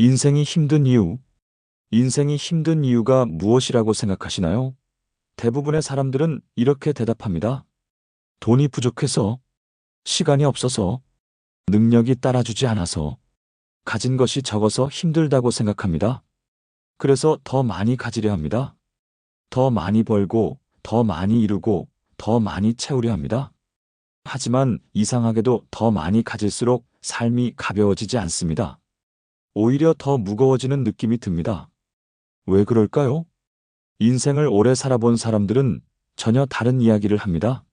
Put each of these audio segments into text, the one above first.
인생이 힘든 이유. 인생이 힘든 이유가 무엇이라고 생각하시나요? 대부분의 사람들은 이렇게 대답합니다. 돈이 부족해서, 시간이 없어서, 능력이 따라주지 않아서, 가진 것이 적어서 힘들다고 생각합니다. 그래서 더 많이 가지려 합니다. 더 많이 벌고, 더 많이 이루고, 더 많이 채우려 합니다. 하지만 이상하게도 더 많이 가질수록 삶이 가벼워지지 않습니다. 오히려 더 무거워지는 느낌이 듭니다. 왜 그럴까요? 인생을 오래 살아본 사람들은 전혀 다른 이야기를 합니다.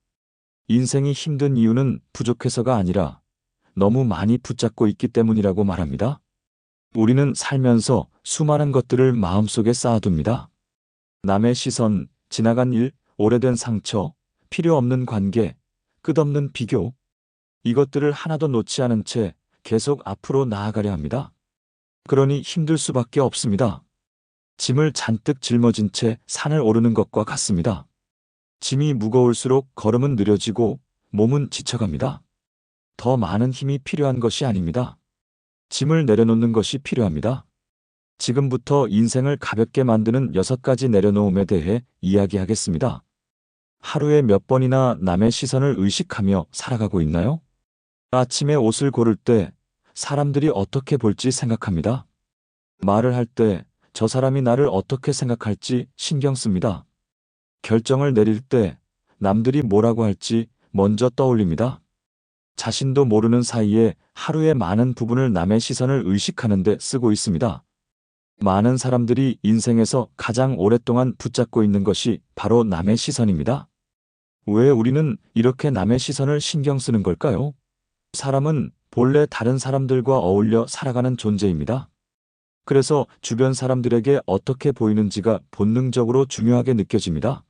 인생이 힘든 이유는 부족해서가 아니라 너무 많이 붙잡고 있기 때문이라고 말합니다. 우리는 살면서 수많은 것들을 마음속에 쌓아둡니다. 남의 시선, 지나간 일, 오래된 상처, 필요 없는 관계, 끝없는 비교. 이것들을 하나도 놓지 않은 채 계속 앞으로 나아가려 합니다. 그러니 힘들 수밖에 없습니다. 짐을 잔뜩 짊어진 채 산을 오르는 것과 같습니다. 짐이 무거울수록 걸음은 느려지고 몸은 지쳐갑니다. 더 많은 힘이 필요한 것이 아닙니다. 짐을 내려놓는 것이 필요합니다. 지금부터 인생을 가볍게 만드는 6가지 내려놓음에 대해 이야기하겠습니다. 하루에 몇 번이나 남의 시선을 의식하며 살아가고 있나요? 아침에 옷을 고를 때 사람들이 어떻게 볼지 생각합니다. 말을 할 때 저 사람이 나를 어떻게 생각할지 신경 씁니다. 결정을 내릴 때 남들이 뭐라고 할지 먼저 떠올립니다. 자신도 모르는 사이에 하루의 많은 부분을 남의 시선을 의식하는 데 쓰고 있습니다. 많은 사람들이 인생에서 가장 오랫동안 붙잡고 있는 것이 바로 남의 시선입니다. 왜 우리는 이렇게 남의 시선을 신경 쓰는 걸까요? 사람은 본래 다른 사람들과 어울려 살아가는 존재입니다. 그래서 주변 사람들에게 어떻게 보이는지가 본능적으로 중요하게 느껴집니다.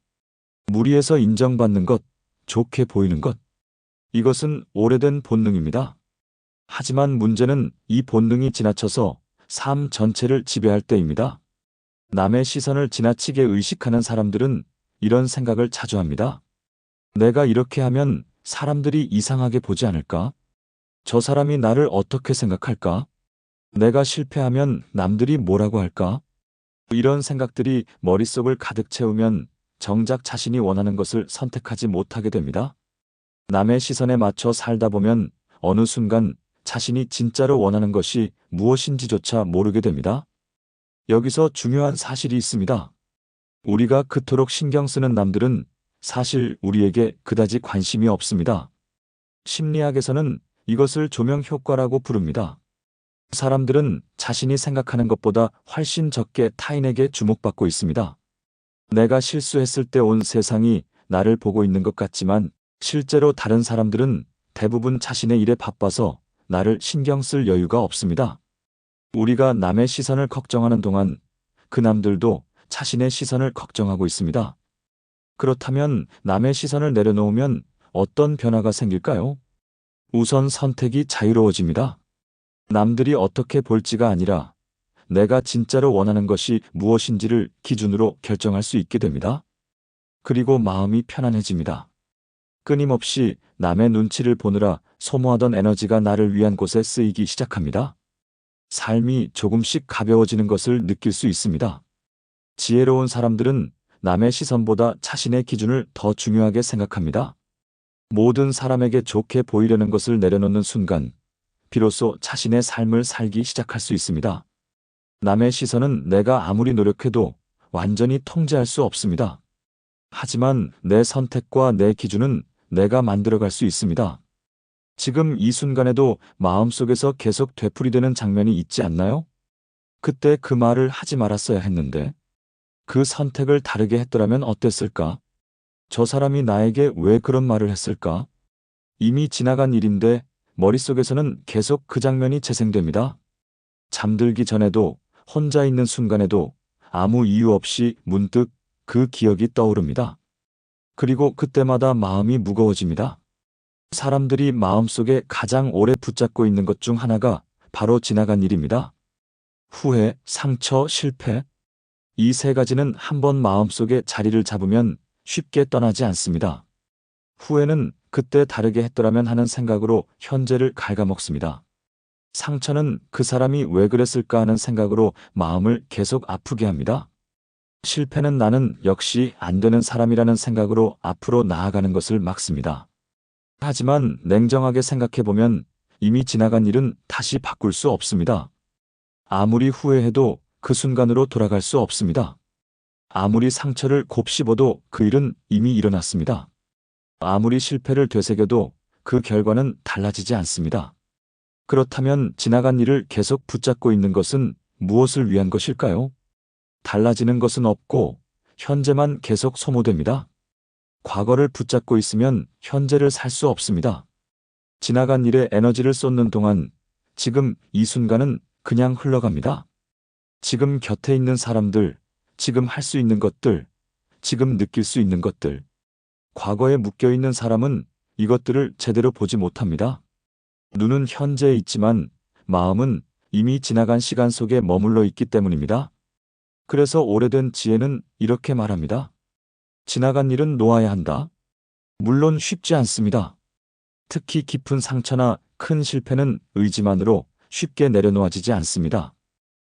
무리에서 인정받는 것, 좋게 보이는 것. 이것은 오래된 본능입니다. 하지만 문제는 이 본능이 지나쳐서 삶 전체를 지배할 때입니다. 남의 시선을 지나치게 의식하는 사람들은 이런 생각을 자주 합니다. 내가 이렇게 하면 사람들이 이상하게 보지 않을까? 저 사람이 나를 어떻게 생각할까? 내가 실패하면 남들이 뭐라고 할까? 이런 생각들이 머릿속을 가득 채우면 정작 자신이 원하는 것을 선택하지 못하게 됩니다. 남의 시선에 맞춰 살다 보면 어느 순간 자신이 진짜로 원하는 것이 무엇인지조차 모르게 됩니다. 여기서 중요한 사실이 있습니다. 우리가 그토록 신경 쓰는 남들은 사실 우리에게 그다지 관심이 없습니다. 심리학에서는 이것을 조명 효과라고 부릅니다. 사람들은 자신이 생각하는 것보다 훨씬 적게 타인에게 주목받고 있습니다. 내가 실수했을 때 온 세상이 나를 보고 있는 것 같지만 실제로 다른 사람들은 대부분 자신의 일에 바빠서 나를 신경 쓸 여유가 없습니다. 우리가 남의 시선을 걱정하는 동안 그 남들도 자신의 시선을 걱정하고 있습니다. 그렇다면 남의 시선을 내려놓으면 어떤 변화가 생길까요? 우선 선택이 자유로워집니다. 남들이 어떻게 볼지가 아니라 내가 진짜로 원하는 것이 무엇인지를 기준으로 결정할 수 있게 됩니다. 그리고 마음이 편안해집니다. 끊임없이 남의 눈치를 보느라 소모하던 에너지가 나를 위한 곳에 쓰이기 시작합니다. 삶이 조금씩 가벼워지는 것을 느낄 수 있습니다. 지혜로운 사람들은 남의 시선보다 자신의 기준을 더 중요하게 생각합니다. 모든 사람에게 좋게 보이려는 것을 내려놓는 순간 비로소 자신의 삶을 살기 시작할 수 있습니다. 남의 시선은 내가 아무리 노력해도 완전히 통제할 수 없습니다. 하지만 내 선택과 내 기준은 내가 만들어갈 수 있습니다. 지금 이 순간에도 마음속에서 계속 되풀이되는 장면이 있지 않나요? 그때 그 말을 하지 말았어야 했는데, 그 선택을 다르게 했더라면 어땠을까? 저 사람이 나에게 왜 그런 말을 했을까? 이미 지나간 일인데 머릿속에서는 계속 그 장면이 재생됩니다. 잠들기 전에도 혼자 있는 순간에도 아무 이유 없이 문득 그 기억이 떠오릅니다. 그리고 그때마다 마음이 무거워집니다. 사람들이 마음속에 가장 오래 붙잡고 있는 것 중 하나가 바로 지나간 일입니다. 후회, 상처, 실패. 이 3가지는 한번 마음속에 자리를 잡으면 쉽게 떠나지 않습니다. 후회는 그때 다르게 했더라면 하는 생각으로 현재를 갉아먹습니다. 상처는 그 사람이 왜 그랬을까 하는 생각으로 마음을 계속 아프게 합니다. 실패는 나는 역시 안 되는 사람이라는 생각으로 앞으로 나아가는 것을 막습니다. 하지만 냉정하게 생각해보면 이미 지나간 일은 다시 바꿀 수 없습니다. 아무리 후회해도 그 순간으로 돌아갈 수 없습니다. 아무리 상처를 곱씹어도 그 일은 이미 일어났습니다. 아무리 실패를 되새겨도 그 결과는 달라지지 않습니다. 그렇다면 지나간 일을 계속 붙잡고 있는 것은 무엇을 위한 것일까요? 달라지는 것은 없고 현재만 계속 소모됩니다. 과거를 붙잡고 있으면 현재를 살 수 없습니다. 지나간 일에 에너지를 쏟는 동안 지금 이 순간은 그냥 흘러갑니다. 지금 곁에 있는 사람들, 지금 할 수 있는 것들, 지금 느낄 수 있는 것들. 과거에 묶여 있는 사람은 이것들을 제대로 보지 못합니다. 눈은 현재에 있지만 마음은 이미 지나간 시간 속에 머물러 있기 때문입니다. 그래서 오래된 지혜는 이렇게 말합니다. 지나간 일은 놓아야 한다. 물론 쉽지 않습니다. 특히 깊은 상처나 큰 실패는 의지만으로 쉽게 내려놓아지지 않습니다.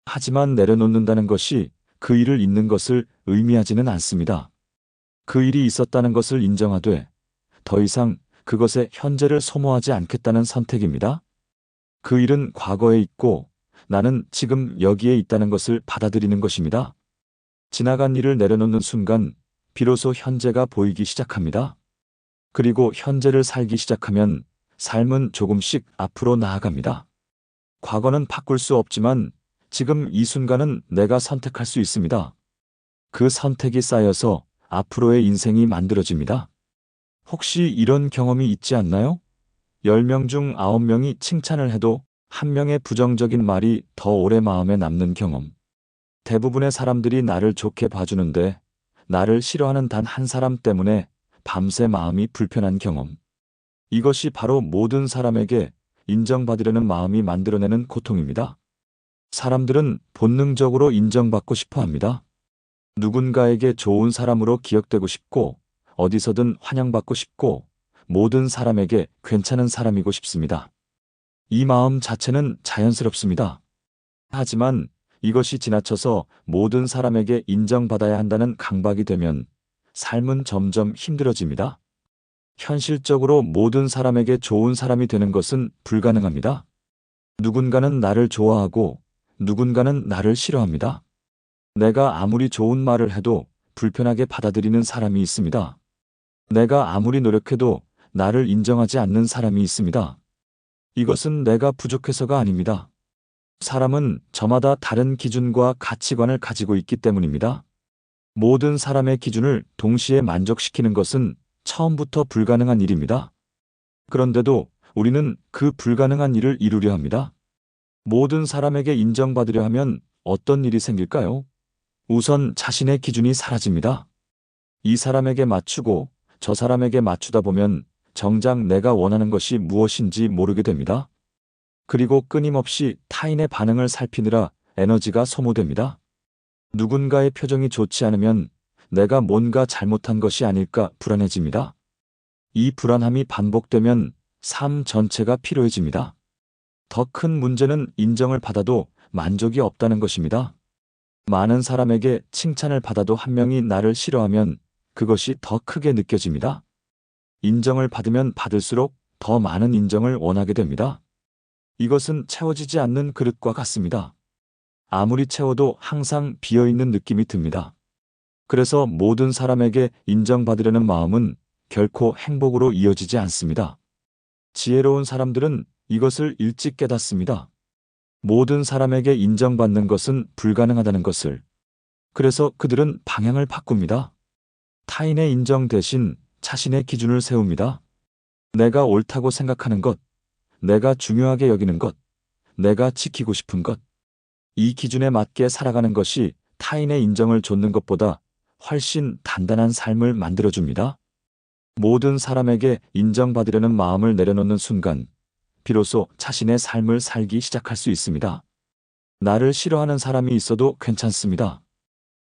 하지만 내려놓는다는 것이 그 일을 잊는 것을 의미하지는 않습니다. 그 일이 있었다는 것을 인정하되 더 이상 그것에 현재를 소모하지 않겠다는 선택입니다. 그 일은 과거에 있고 나는 지금 여기에 있다는 것을 받아들이는 것입니다. 지나간 일을 내려놓는 순간 비로소 현재가 보이기 시작합니다. 그리고 현재를 살기 시작하면 삶은 조금씩 앞으로 나아갑니다. 과거는 바꿀 수 없지만 지금 이 순간은 내가 선택할 수 있습니다. 그 선택이 쌓여서 앞으로의 인생이 만들어집니다. 혹시 이런 경험이 있지 않나요? 10명 중 9명이 칭찬을 해도 1명의 부정적인 말이 더 오래 마음에 남는 경험. 대부분의 사람들이 나를 좋게 봐주는데 나를 싫어하는 단 한 사람 때문에 밤새 마음이 불편한 경험. 이것이 바로 모든 사람에게 인정받으려는 마음이 만들어내는 고통입니다. 사람들은 본능적으로 인정받고 싶어 합니다. 누군가에게 좋은 사람으로 기억되고 싶고, 어디서든 환영받고 싶고, 모든 사람에게 괜찮은 사람이고 싶습니다. 이 마음 자체는 자연스럽습니다. 하지만 이것이 지나쳐서 모든 사람에게 인정받아야 한다는 강박이 되면 삶은 점점 힘들어집니다. 현실적으로 모든 사람에게 좋은 사람이 되는 것은 불가능합니다. 누군가는 나를 좋아하고 누군가는 나를 싫어합니다. 내가 아무리 좋은 말을 해도 불편하게 받아들이는 사람이 있습니다. 내가 아무리 노력해도 나를 인정하지 않는 사람이 있습니다. 이것은 내가 부족해서가 아닙니다. 사람은 저마다 다른 기준과 가치관을 가지고 있기 때문입니다. 모든 사람의 기준을 동시에 만족시키는 것은 처음부터 불가능한 일입니다. 그런데도 우리는 그 불가능한 일을 이루려 합니다. 모든 사람에게 인정받으려 하면 어떤 일이 생길까요? 우선 자신의 기준이 사라집니다. 이 사람에게 맞추고 저 사람에게 맞추다 보면 정작 내가 원하는 것이 무엇인지 모르게 됩니다. 그리고 끊임없이 타인의 반응을 살피느라 에너지가 소모됩니다. 누군가의 표정이 좋지 않으면 내가 뭔가 잘못한 것이 아닐까 불안해집니다. 이 불안함이 반복되면 삶 전체가 피로해집니다. 더 큰 문제는 인정을 받아도 만족이 없다는 것입니다. 많은 사람에게 칭찬을 받아도 한 명이 나를 싫어하면 그것이 더 크게 느껴집니다. 인정을 받으면 받을수록 더 많은 인정을 원하게 됩니다. 이것은 채워지지 않는 그릇과 같습니다. 아무리 채워도 항상 비어있는 느낌이 듭니다. 그래서 모든 사람에게 인정받으려는 마음은 결코 행복으로 이어지지 않습니다. 지혜로운 사람들은 이것을 일찍 깨닫습니다. 모든 사람에게 인정받는 것은 불가능하다는 것을. 그래서 그들은 방향을 바꿉니다. 타인의 인정 대신 자신의 기준을 세웁니다. 내가 옳다고 생각하는 것, 내가 중요하게 여기는 것, 내가 지키고 싶은 것. 이 기준에 맞게 살아가는 것이 타인의 인정을 좇는 것보다 훨씬 단단한 삶을 만들어줍니다. 모든 사람에게 인정받으려는 마음을 내려놓는 순간, 비로소 자신의 삶을 살기 시작할 수 있습니다. 나를 싫어하는 사람이 있어도 괜찮습니다.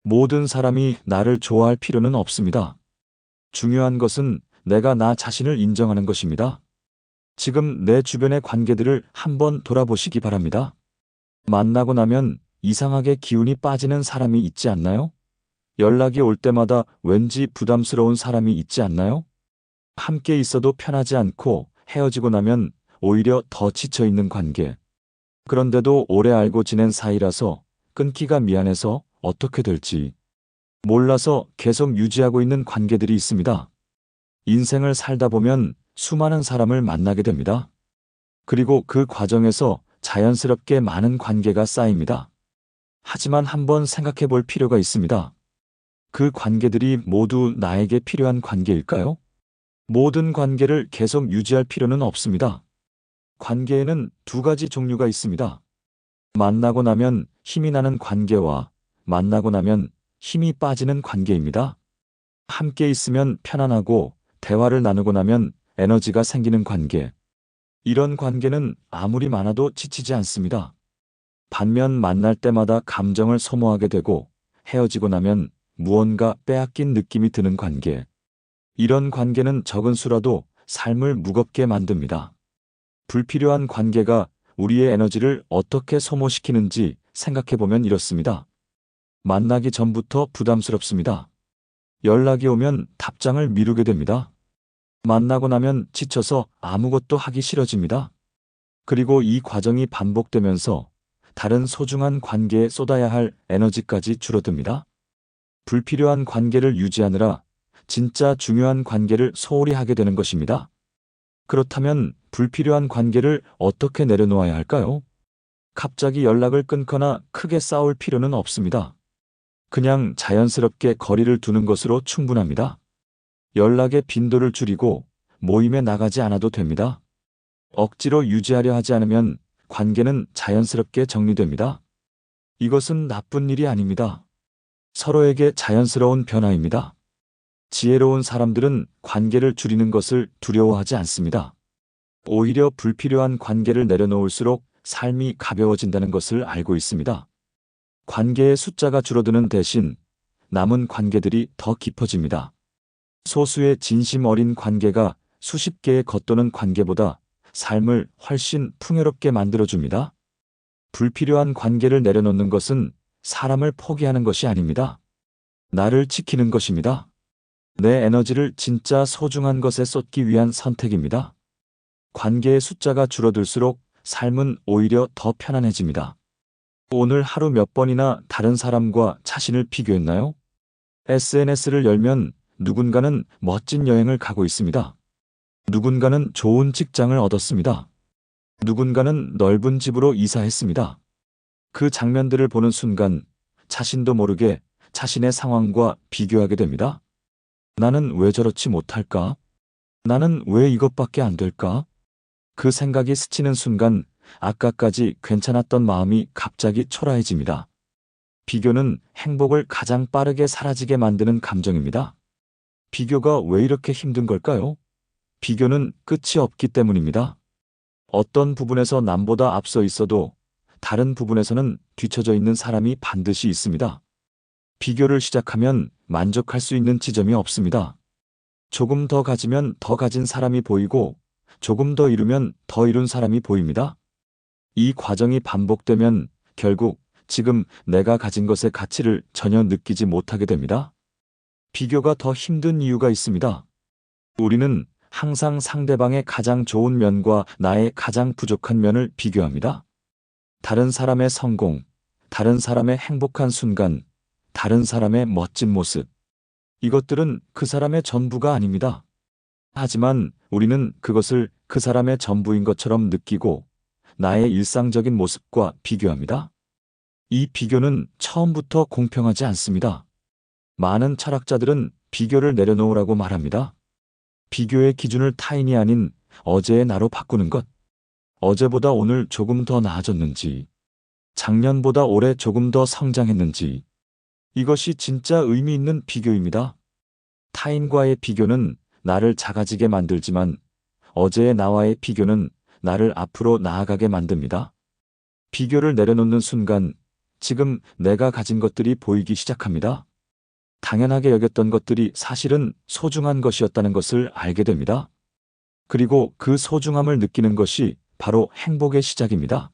모든 사람이 나를 좋아할 필요는 없습니다. 중요한 것은 내가 나 자신을 인정하는 것입니다. 지금 내 주변의 관계들을 한번 돌아보시기 바랍니다. 만나고 나면 이상하게 기운이 빠지는 사람이 있지 않나요? 연락이 올 때마다 왠지 부담스러운 사람이 있지 않나요? 함께 있어도 편하지 않고 헤어지고 나면 오히려 더 지쳐 있는 관계. 그런데도 오래 알고 지낸 사이라서 끊기가 미안해서 어떻게 될지 몰라서 계속 유지하고 있는 관계들이 있습니다. 인생을 살다 보면 수많은 사람을 만나게 됩니다. 그리고 그 과정에서 자연스럽게 많은 관계가 쌓입니다. 하지만 한번 생각해 볼 필요가 있습니다. 그 관계들이 모두 나에게 필요한 관계일까요? 모든 관계를 계속 유지할 필요는 없습니다. 관계에는 두 가지 종류가 있습니다. 만나고 나면 힘이 나는 관계와 만나고 나면 힘이 빠지는 관계입니다. 함께 있으면 편안하고 대화를 나누고 나면 에너지가 생기는 관계. 이런 관계는 아무리 많아도 지치지 않습니다. 반면 만날 때마다 감정을 소모하게 되고 헤어지고 나면 무언가 빼앗긴 느낌이 드는 관계. 이런 관계는 적은 수라도 삶을 무겁게 만듭니다. 불필요한 관계가 우리의 에너지를 어떻게 소모시키는지 생각해보면 이렇습니다. 만나기 전부터 부담스럽습니다. 연락이 오면 답장을 미루게 됩니다. 만나고 나면 지쳐서 아무것도 하기 싫어집니다. 그리고 이 과정이 반복되면서 다른 소중한 관계에 쏟아야 할 에너지까지 줄어듭니다. 불필요한 관계를 유지하느라 진짜 중요한 관계를 소홀히 하게 되는 것입니다. 그렇다면 불필요한 관계를 어떻게 내려놓아야 할까요? 갑자기 연락을 끊거나 크게 싸울 필요는 없습니다. 그냥 자연스럽게 거리를 두는 것으로 충분합니다. 연락의 빈도를 줄이고 모임에 나가지 않아도 됩니다. 억지로 유지하려 하지 않으면 관계는 자연스럽게 정리됩니다. 이것은 나쁜 일이 아닙니다. 서로에게 자연스러운 변화입니다. 지혜로운 사람들은 관계를 줄이는 것을 두려워하지 않습니다. 오히려 불필요한 관계를 내려놓을수록 삶이 가벼워진다는 것을 알고 있습니다. 관계의 숫자가 줄어드는 대신 남은 관계들이 더 깊어집니다. 소수의 진심 어린 관계가 수십 개의 겉도는 관계보다 삶을 훨씬 풍요롭게 만들어줍니다. 불필요한 관계를 내려놓는 것은 사람을 포기하는 것이 아닙니다. 나를 지키는 것입니다. 내 에너지를 진짜 소중한 것에 쏟기 위한 선택입니다. 관계의 숫자가 줄어들수록 삶은 오히려 더 편안해집니다. 오늘 하루 몇 번이나 다른 사람과 자신을 비교했나요? SNS를 열면 누군가는 멋진 여행을 가고 있습니다. 누군가는 좋은 직장을 얻었습니다. 누군가는 넓은 집으로 이사했습니다. 그 장면들을 보는 순간 자신도 모르게 자신의 상황과 비교하게 됩니다. 나는 왜 저렇지 못할까? 나는 왜 이것밖에 안 될까? 그 생각이 스치는 순간 아까까지 괜찮았던 마음이 갑자기 초라해집니다. 비교는 행복을 가장 빠르게 사라지게 만드는 감정입니다. 비교가 왜 이렇게 힘든 걸까요? 비교는 끝이 없기 때문입니다. 어떤 부분에서 남보다 앞서 있어도 다른 부분에서는 뒤처져 있는 사람이 반드시 있습니다. 비교를 시작하면 만족할 수 있는 지점이 없습니다. 조금 더 가지면 더 가진 사람이 보이고 조금 더 이루면 더 이룬 사람이 보입니다. 이 과정이 반복되면 결국 지금 내가 가진 것의 가치를 전혀 느끼지 못하게 됩니다. 비교가 더 힘든 이유가 있습니다. 우리는 항상 상대방의 가장 좋은 면과 나의 가장 부족한 면을 비교합니다. 다른 사람의 성공, 다른 사람의 행복한 순간, 다른 사람의 멋진 모습. 이것들은 그 사람의 전부가 아닙니다. 하지만 우리는 그것을 그 사람의 전부인 것처럼 느끼고 나의 일상적인 모습과 비교합니다. 이 비교는 처음부터 공평하지 않습니다. 많은 철학자들은 비교를 내려놓으라고 말합니다. 비교의 기준을 타인이 아닌 어제의 나로 바꾸는 것. 어제보다 오늘 조금 더 나아졌는지, 작년보다 올해 조금 더 성장했는지, 이것이 진짜 의미 있는 비교입니다. 타인과의 비교는 나를 작아지게 만들지만 어제의 나와의 비교는 나를 앞으로 나아가게 만듭니다. 비교를 내려놓는 순간 지금 내가 가진 것들이 보이기 시작합니다. 당연하게 여겼던 것들이 사실은 소중한 것이었다는 것을 알게 됩니다. 그리고 그 소중함을 느끼는 것이 바로 행복의 시작입니다.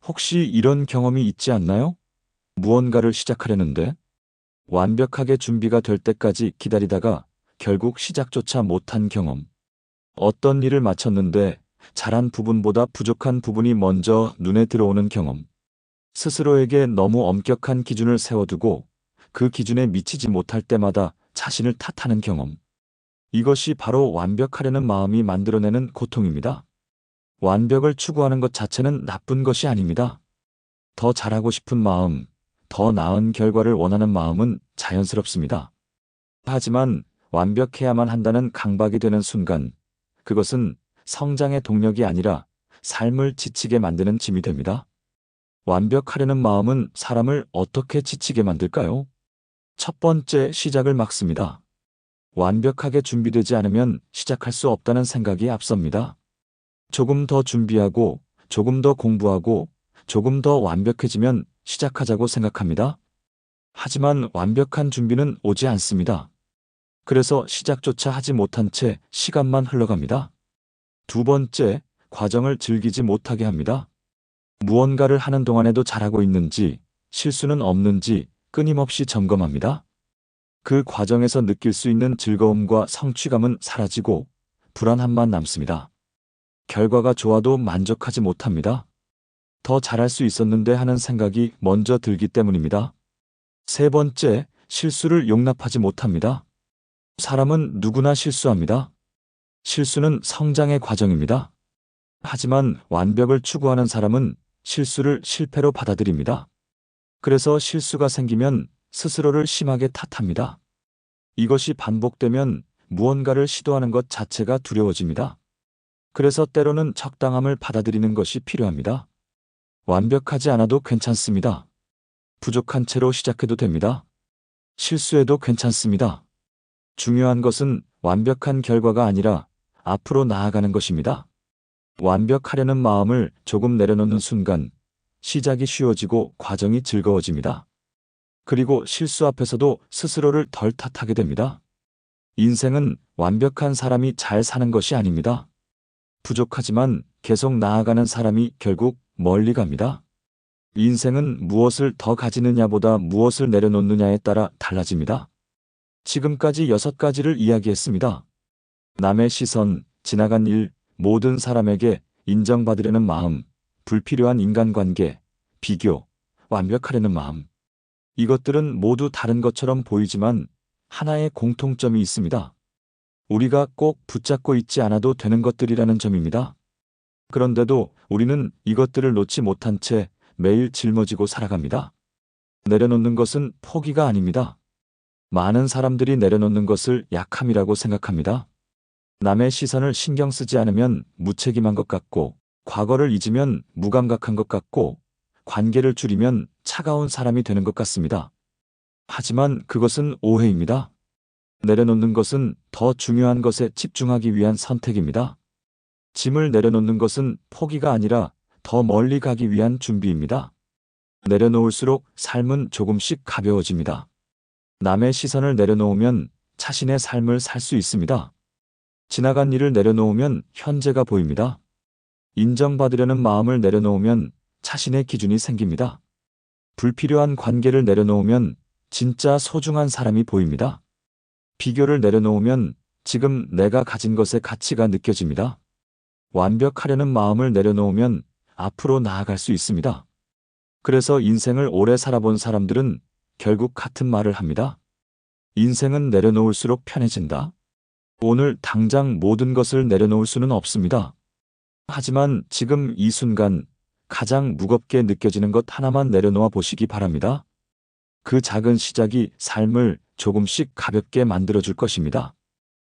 혹시 이런 경험이 있지 않나요? 무언가를 시작하려는데 완벽하게 준비가 될 때까지 기다리다가 결국 시작조차 못한 경험. 어떤 일을 마쳤는데 잘한 부분보다 부족한 부분이 먼저 눈에 들어오는 경험. 스스로에게 너무 엄격한 기준을 세워두고 그 기준에 미치지 못할 때마다 자신을 탓하는 경험. 이것이 바로 완벽하려는 마음이 만들어내는 고통입니다. 완벽을 추구하는 것 자체는 나쁜 것이 아닙니다. 더 잘하고 싶은 마음, 더 나은 결과를 원하는 마음은 자연스럽습니다. 하지만 완벽해야만 한다는 강박이 되는 순간, 그것은 성장의 동력이 아니라 삶을 지치게 만드는 짐이 됩니다. 완벽하려는 마음은 사람을 어떻게 지치게 만들까요? 첫 번째, 시작을 막습니다. 완벽하게 준비되지 않으면 시작할 수 없다는 생각이 앞섭니다. 조금 더 준비하고, 조금 더 공부하고, 조금 더 완벽해지면 시작하자고 생각합니다. 하지만 완벽한 준비는 오지 않습니다. 그래서 시작조차 하지 못한 채 시간만 흘러갑니다. 두 번째, 과정을 즐기지 못하게 합니다. 무언가를 하는 동안에도 잘하고 있는지, 실수는 없는지 끊임없이 점검합니다. 그 과정에서 느낄 수 있는 즐거움과 성취감은 사라지고 불안함만 남습니다. 결과가 좋아도 만족하지 못합니다. 더 잘할 수 있었는데 하는 생각이 먼저 들기 때문입니다. 세 번째, 실수를 용납하지 못합니다. 사람은 누구나 실수합니다. 실수는 성장의 과정입니다. 하지만 완벽을 추구하는 사람은 실수를 실패로 받아들입니다. 그래서 실수가 생기면 스스로를 심하게 탓합니다. 이것이 반복되면 무언가를 시도하는 것 자체가 두려워집니다. 그래서 때로는 적당함을 받아들이는 것이 필요합니다. 완벽하지 않아도 괜찮습니다. 부족한 채로 시작해도 됩니다. 실수해도 괜찮습니다. 중요한 것은 완벽한 결과가 아니라 앞으로 나아가는 것입니다. 완벽하려는 마음을 조금 내려놓는 순간 시작이 쉬워지고 과정이 즐거워집니다. 그리고 실수 앞에서도 스스로를 덜 탓하게 됩니다. 인생은 완벽한 사람이 잘 사는 것이 아닙니다. 부족하지만 계속 나아가는 사람이 결국 멀리 갑니다. 인생은 무엇을 더 가지느냐보다 무엇을 내려놓느냐에 따라 달라집니다. 지금까지 6가지를 이야기했습니다. 남의 시선, 지나간 일, 모든 사람에게 인정받으려는 마음, 불필요한 인간관계, 비교, 완벽하려는 마음. 이것들은 모두 다른 것처럼 보이지만 하나의 공통점이 있습니다. 우리가 꼭 붙잡고 있지 않아도 되는 것들이라는 점입니다. 그런데도 우리는 이것들을 놓지 못한 채 매일 짊어지고 살아갑니다. 내려놓는 것은 포기가 아닙니다. 많은 사람들이 내려놓는 것을 약함이라고 생각합니다. 남의 시선을 신경 쓰지 않으면 무책임한 것 같고, 과거를 잊으면 무감각한 것 같고, 관계를 줄이면 차가운 사람이 되는 것 같습니다. 하지만 그것은 오해입니다. 내려놓는 것은 더 중요한 것에 집중하기 위한 선택입니다. 짐을 내려놓는 것은 포기가 아니라 더 멀리 가기 위한 준비입니다. 내려놓을수록 삶은 조금씩 가벼워집니다. 남의 시선을 내려놓으면 자신의 삶을 살 수 있습니다. 지나간 일을 내려놓으면 현재가 보입니다. 인정받으려는 마음을 내려놓으면 자신의 기준이 생깁니다. 불필요한 관계를 내려놓으면 진짜 소중한 사람이 보입니다. 비교를 내려놓으면 지금 내가 가진 것의 가치가 느껴집니다. 완벽하려는 마음을 내려놓으면 앞으로 나아갈 수 있습니다. 그래서 인생을 오래 살아본 사람들은 결국 같은 말을 합니다. 인생은 내려놓을수록 편해진다. 오늘 당장 모든 것을 내려놓을 수는 없습니다. 하지만 지금 이 순간 가장 무겁게 느껴지는 것 하나만 내려놓아 보시기 바랍니다. 그 작은 시작이 삶을 조금씩 가볍게 만들어줄 것입니다.